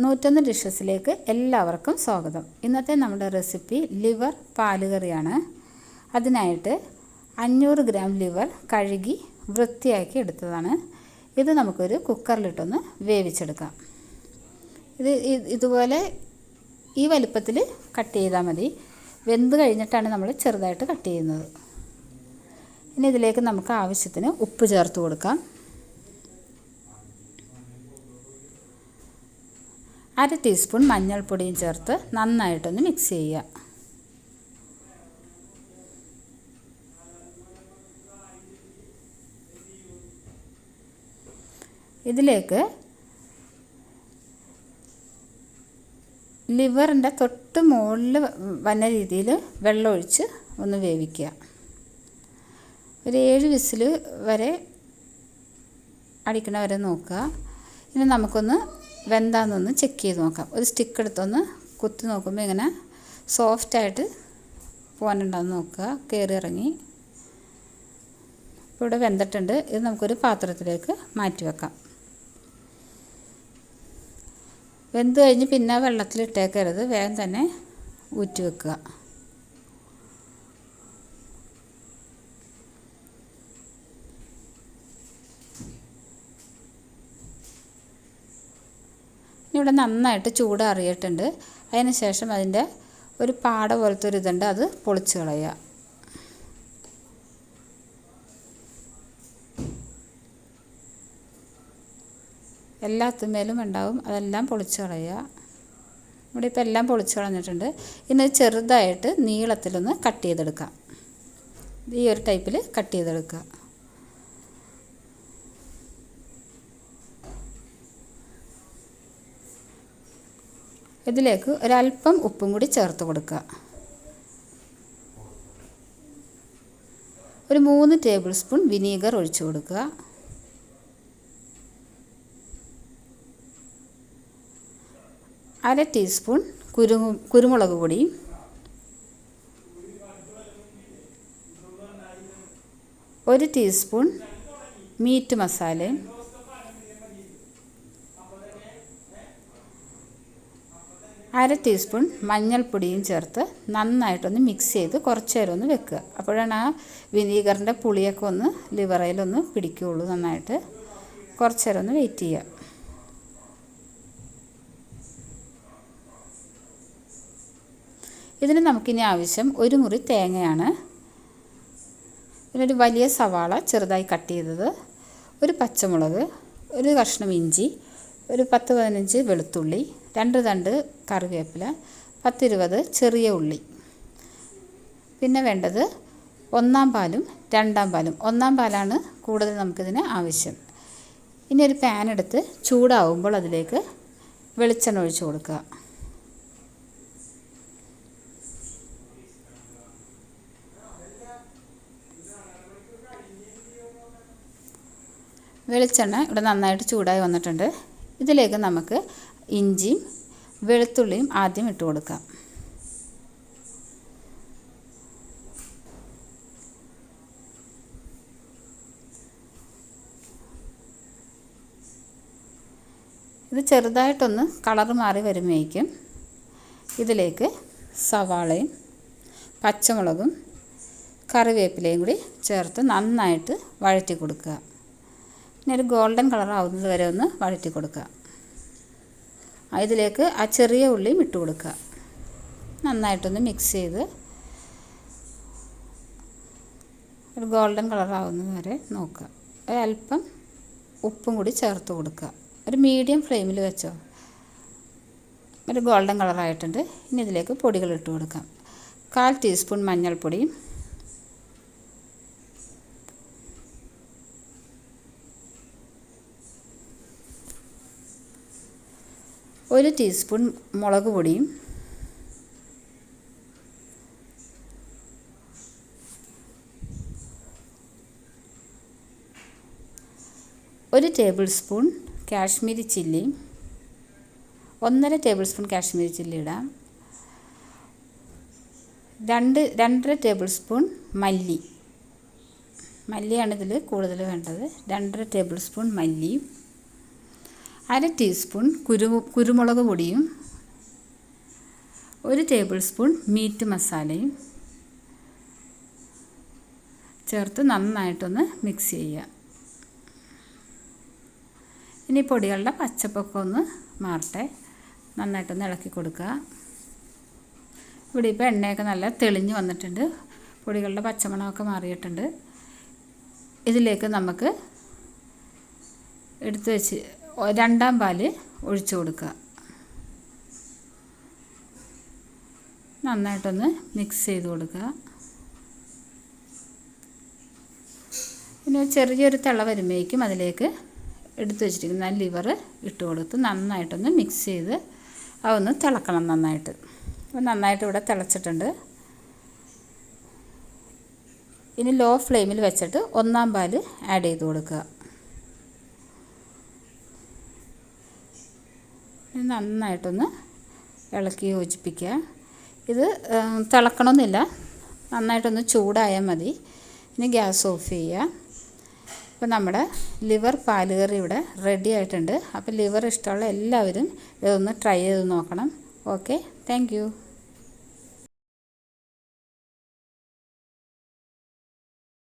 101 ഡിഷസിലേക്ക് എല്ലാവർക്കും സ്വാഗതം. ഇന്നത്തെ നമ്മുടെ റെസിപ്പി ലിവർ പാലുകറിയാണ്. അതിനായിട്ട് 500 ഗ്രാം ലിവർ കഴുകി വൃത്തിയാക്കി എടുത്തതാണ്. ഇത് നമുക്കൊരു കുക്കറിലിട്ടൊന്ന് വേവിച്ചെടുക്കാം. ഇതുപോലെ ഈ വലിപ്പത്തിൽ കട്ട് ചെയ്താൽ മതി. വെന്ത് കഴിഞ്ഞിട്ടാണ് നമ്മൾ ചെറുതായിട്ട് കട്ട് ചെയ്യുന്നത്. ഇനി ഇതിലേക്ക് നമുക്ക് ആവശ്യത്തിന് ഉപ്പ് ചേർത്ത് കൊടുക്കാം. 1/2 ടീസ്പൂൺ മഞ്ഞൾപ്പൊടിയും ചേർത്ത് നന്നായിട്ടൊന്ന് മിക്സ് ചെയ്യുക. ഇതിലേക്ക് ലിവറിൻ്റെ തൊട്ട് മുകളിൽ വന്ന രീതിയിൽ വെള്ളം ഒഴിച്ച് ഒന്ന് വേവിക്കുക. ഒരു 7 വിസിൽ വരെ അടിക്കണ വരെ നോക്കുക. ഇനി നമുക്കൊന്ന് വെന്താന്നൊന്ന് ചെക്ക് ചെയ്ത് നോക്കാം. ഒരു സ്റ്റിക്ക് എടുത്തൊന്ന് കുത്തി നോക്കുമ്പോൾ ഇങ്ങനെ സോഫ്റ്റായിട്ട് പോകാനുണ്ടാകുന്ന നോക്കുക. കയറി ഇറങ്ങി ഇപ്പോൾ ഇവിടെ വെന്തിട്ടുണ്ട്. ഇത് നമുക്കൊരു പാത്രത്തിലേക്ക് മാറ്റി വെക്കാം. വെന്ത് കഴിഞ്ഞ് പിന്നെ വെള്ളത്തിലിട്ടേക്കരുത്, വേഗം തന്നെ ഊറ്റി വെക്കുക. ഇവിടെ നന്നായിട്ട് ചൂടാറിയിട്ടുണ്ട്. അതിന് ശേഷം അതിൻ്റെ ഒരു പാട പോലത്തെ ഒരു ഇതുണ്ട്, അത് പൊളിച്ച് കളയുക. എല്ലാത്തുമേലും ഉണ്ടാവും, അതെല്ലാം പൊളിച്ച് കളയുക. ഇവിടെ ഇപ്പോൾ എല്ലാം പൊളിച്ച് കളഞ്ഞിട്ടുണ്ട്. ഇനി ചെറുതായിട്ട് നീളത്തിലൊന്ന് കട്ട് ചെയ്തെടുക്കാം. ഈ ഒരു ടൈപ്പിൽ കട്ട് ചെയ്തെടുക്കുക. ഇതിലേക്ക് ഒരല്പം ഉപ്പും കൂടി ചേർത്ത് കൊടുക്കുക. ഒരു 3 ടേബിൾ സ്പൂൺ വിനീഗർ ഒഴിച്ചു കൊടുക്കുക. അര ടീസ്പൂൺ കുരുമുളക് പൊടി, ഒരു ടീസ്പൂൺ മീറ്റ് മസാലയും, അര ടീസ്പൂൺ മഞ്ഞൾപ്പൊടിയും ചേർത്ത് നന്നായിട്ടൊന്ന് മിക്സ് ചെയ്ത് കുറച്ച് നേരം ഒന്ന് വെക്കുക. അപ്പോഴാണ് ആ വിനീഗറിൻ്റെ പുളിയൊക്കെ ഒന്ന് ലിവറയിലൊന്ന് പിടിക്കുകയുള്ളൂ. നന്നായിട്ട് കുറച്ച് നേരം ഒന്ന് വെയിറ്റ് ചെയ്യുക. ഇതിന് നമുക്കിനി ആവശ്യം 1 മുറി തേങ്ങയാണ്. ഒരു വലിയ സവാള ചെറുതായി കട്ട് ചെയ്തത്, ഒരു പച്ചമുളക്, ഒരു കഷ്ണം ഇഞ്ചി, ഒരു 10-15 വെളുത്തുള്ളി, 2 തണ്ട് കറിവേപ്പില, 10-20 ചെറിയ ഉള്ളി. പിന്നെ വേണ്ടത് 1-ാം പാലും 2-ാം പാലും. 1-ാം പാലാണ് കൂടുതൽ നമുക്കിതിന് ആവശ്യം. ഇനി ഒരു പാൻ എടുത്ത് ചൂടാവുമ്പോൾ അതിലേക്ക് വെളിച്ചെണ്ണ ഒഴിച്ച് കൊടുക്കുക. വെളിച്ചെണ്ണ ഇവിടെ നന്നായിട്ട് ചൂടായി വന്നിട്ടുണ്ട്. ഇതിലേക്ക് നമുക്ക് ഇഞ്ചിയും വെളുത്തുള്ളിയും ആദ്യം ഇട്ട് കൊടുക്കാം. ഇത് ചെറുതായിട്ടൊന്ന് കളർ മാറി വരുമ്പോഴേക്കും ഇതിലേക്ക് സവാളയും പച്ചമുളകും കറിവേപ്പിലയും കൂടി ചേർത്ത് നന്നായിട്ട് വഴറ്റി കൊടുക്കുക. പിന്നെ ഒരു ഗോൾഡൻ കളർ ആവുന്നത് വരെ ഒന്ന് വഴറ്റി കൊടുക്കുക. ഇതിലേക്ക് ആ ചെറിയ ഉള്ളിയും ഇട്ട് കൊടുക്കുക. നന്നായിട്ടൊന്ന് മിക്സ് ചെയ്ത് ഒരു ഗോൾഡൻ കളർ ആവുന്നത് വരെ നോക്കുക. ഒരല്പം ഉപ്പും കൂടി ചേർത്ത് കൊടുക്കുക. ഒരു മീഡിയം ഫ്ലെയിമിൽ വെച്ചോ. ഒരു ഗോൾഡൻ കളറായിട്ടുണ്ട്. ഇനി ഇതിലേക്ക് പൊടികൾ ഇട്ട് കൊടുക്കാം. 1/4 ടീസ്പൂൺ മഞ്ഞൾപ്പൊടിയും, 1 ടീസ്പൂൺ മുളക് പൊടിയും, 1 ടേബിൾ സ്പൂൺ കാശ്മീരി ചില്ലിയും, 1.5 ടേബിൾ സ്പൂൺ കാശ്മീരി ചില്ലി ഇടാം. 2-2.5 ടേബിൾ സ്പൂൺ മല്ലിയാണ് ഇതിൽ കൂടുതൽ വേണ്ടത്. 2.5 ടേബിൾ സ്പൂൺ മല്ലിയും, 1 ടീസ്പൂൺ കുരുമുളക് പൊടിയും 1 ടേബിൾ സ്പൂൺ മീറ്റ് മസാലയും ചേർത്ത് നന്നായിട്ടൊന്ന് മിക്സ് ചെയ്യുക. ഇനി പൊടികളുടെ പച്ചപ്പൊക്കെ ഒന്ന് മാറട്ടെ. നന്നായിട്ടൊന്ന് ഇളക്കി കൊടുക്കുക. ഇവിടെ ഇപ്പോൾ എണ്ണയൊക്കെ നല്ല തെളിഞ്ഞ് വന്നിട്ടുണ്ട്. പൊടികളുടെ പച്ചമണമൊക്കെ മാറിയിട്ടുണ്ട്. ഇതിലേക്ക് നമുക്ക് എടുത്ത് വെച്ച് 2ാം പാല് ഒഴിച്ചു കൊടുക്കുക. നന്നായിട്ടൊന്ന് മിക്സ് ചെയ്ത് കൊടുക്കുക. പിന്നെ ചെറിയൊരു തിള വരുമ്പോഴേക്കും അതിലേക്ക് എടുത്ത് വെച്ചിരിക്കുന്ന ലിവർ ഇട്ട് കൊടുത്ത് നന്നായിട്ടൊന്ന് മിക്സ് ചെയ്ത് അതൊന്ന് തിളക്കണം നന്നായിട്ട്. അപ്പോൾ നന്നായിട്ട് ഇവിടെ തിളച്ചിട്ടുണ്ട്. ഇനി ലോ ഫ്ലെയിമിൽ വെച്ചിട്ട് 1ാം പാല് ആഡ് ചെയ്ത് കൊടുക്കുക. നന്നായിട്ടൊന്ന് ഇളക്കി യോജിപ്പിക്കുക. ഇത് തിളക്കണമെന്നില്ല, നന്നായിട്ടൊന്ന് ചൂടായാൽ മതി. ഇനി ഗ്യാസ് ഓഫ് ചെയ്യുക. അപ്പോൾ നമ്മുടെ ലിവർ പാലുകറി ഇവിടെ റെഡി ആയിട്ടുണ്ട്. അപ്പോൾ ലിവർ ഇഷ്ടമുള്ള എല്ലാവരും ഇതൊന്ന് ട്രൈ ചെയ്ത് നോക്കണം. Okay, thank you.